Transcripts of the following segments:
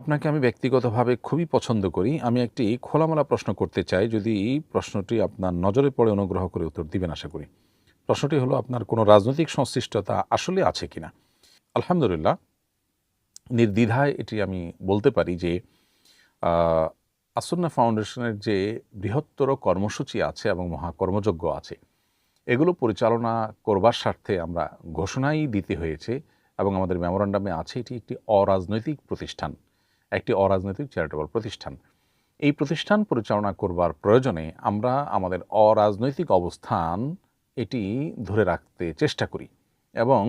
আপনাকে আমি ব্যক্তিগতভাবে খুবই পছন্দ করি। আমি একটি খোলামেলা প্রশ্ন করতে চাই। যদি এই প্রশ্নটি আপনার নজরে পড়ে অনুগ্রহ করে উত্তর দিবেন আশা করি। প্রশ্নটি হলো আপনার কোনো রাজনৈতিক সংশ্লিষ্টতা আসলে আছে কিনা? আলহামদুলিল্লাহ, নির্দ্বিধায় এটি আমি বলতে পারি যে আ আসন্না ফাউন্ডেশনের যে বৃহত্তর কর্মসূচি আছে এবং মহাকর্মযজ্ঞ আছে, এগুলো পরিচালনা করবার স্বার্থে আমরা ঘোষণাই দিতে হয়েছে এবং আমাদের মেমোরান্ডামে আছে এটি একটি অরাজনৈতিক প্রতিষ্ঠান, একটি অরাজনৈতিক চ্যারিটেবল প্রতিষ্ঠান। এই প্রতিষ্ঠান পরিচালনা করবার প্রয়োজনে আমরা আমাদের অরাজনৈতিক অবস্থান এটি ধরে রাখতে চেষ্টা করি এবং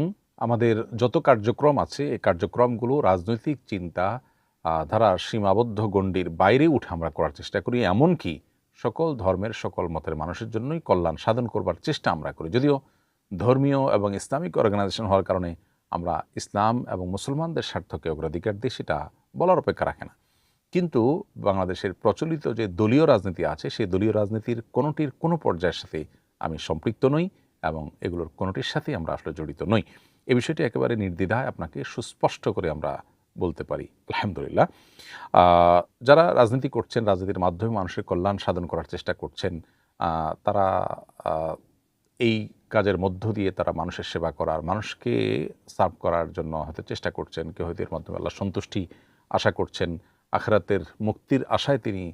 আমাদের যত কার্যক্রম আছে এই কার্যক্রমগুলো রাজনৈতিক চিন্তা ধারার সীমাবদ্ধ গণ্ডির বাইরে উঠে আমরা করার চেষ্টা করি। এমনকি সকল ধর্মের সকল মতের মানুষের জন্যই কল্যাণ সাধন করবার চেষ্টা আমরা করি। যদিও ধর্মীয় এবং ইসলামিক অর্গানাইজেশন হওয়ার কারণে আমরা ইসলাম এবং মুসলমানদের স্বার্থকে অগ্রাধিকার দিই, সেটা বলার অপেক্ষা রাখে না। কিন্তু বাংলাদেশের প্রচলিত যে দলীয় রাজনীতি আছে, সেই দলীয় রাজনীতির কোনোটির কোনো পর্যায়ের সাথে আমি সম্পৃক্ত নই এবং এগুলোর কোনোটির সাথেই আমরা আসলে জড়িত নই। এই বিষয়টি একেবারে নির্দ্বিধায় আপনাকে সুস্পষ্ট করে আমরা বলতে পারি আলহামদুলিল্লাহ। আ যারা রাজনীতি করছেন, রাজনীতির মাধ্যমে মানুষের কল্যাণ সাধন করার চেষ্টা করছেন, তারা আ এই কাজের মধ্য দিয়ে তারা মানুষের সেবা করার, মানুষকে সার্ভ করার জন্য হয়তো চেষ্টা করছেন। কেউ হয়তো এর মাধ্যমে আল্লাহর সন্তুষ্টি আশা করছেন। আখিরাতের মুক্তির আশায় তিনি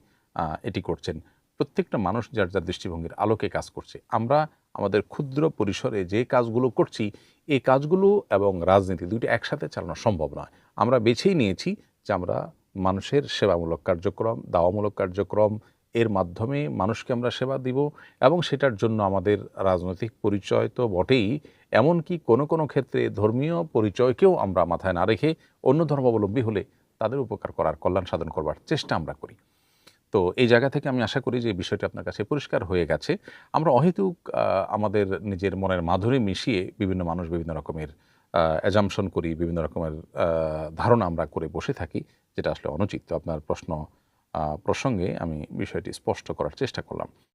এটি করছেন। প্রত্যেকটা মানুষ যার, যার দৃষ্টিভঙ্গির আলোকে কাজ করছে। আমরা আমাদের ক্ষুদ্র পরিসরে যে কাজগুলো করছি, এই কাজগুলো এবং রাজনীতি ২ টি একসাথে চালানো সম্ভব নয়। আমরা বেছেই নিয়েছি যে আমরা মানুষের সেবামূলক কার্যক্রম, দাওয়ামূলক কার্যক্রম এর মাধ্যমে মানুষকে আমরা সেবা দিব এবং সেটার জন্য আমাদের রাজনৈতিক পরিচয় তো বটেই, এমনকি কোনো, কোনো ক্ষেত্রে ধর্মীয় পরিচয়কেও আমরা মাথায় না রেখে অন্য ধর্মাবলম্বী হলে তাদের উপকার করার, কল্যাণ সাধন করবার চেষ্টা আমরা করি। তো এই জায়গা থেকে আমি আশা করি যে বিষয়টি আপনার কাছে পরিষ্কার হয়ে গেছে। আমরা অহেতুক আমাদের নিজের মনের মাধুরী মিশিয়ে বিভিন্ন মানুষ বিভিন্ন রকমের অ্যাজাম্পশন করি, বিভিন্ন রকমের ধারণা আমরা করে বসে থাকি, যেটা আসলে অনুচিত। তো আপনার প্রশ্ন প্রসঙ্গে আমি বিষয়টি স্পষ্ট করার চেষ্টা করলাম।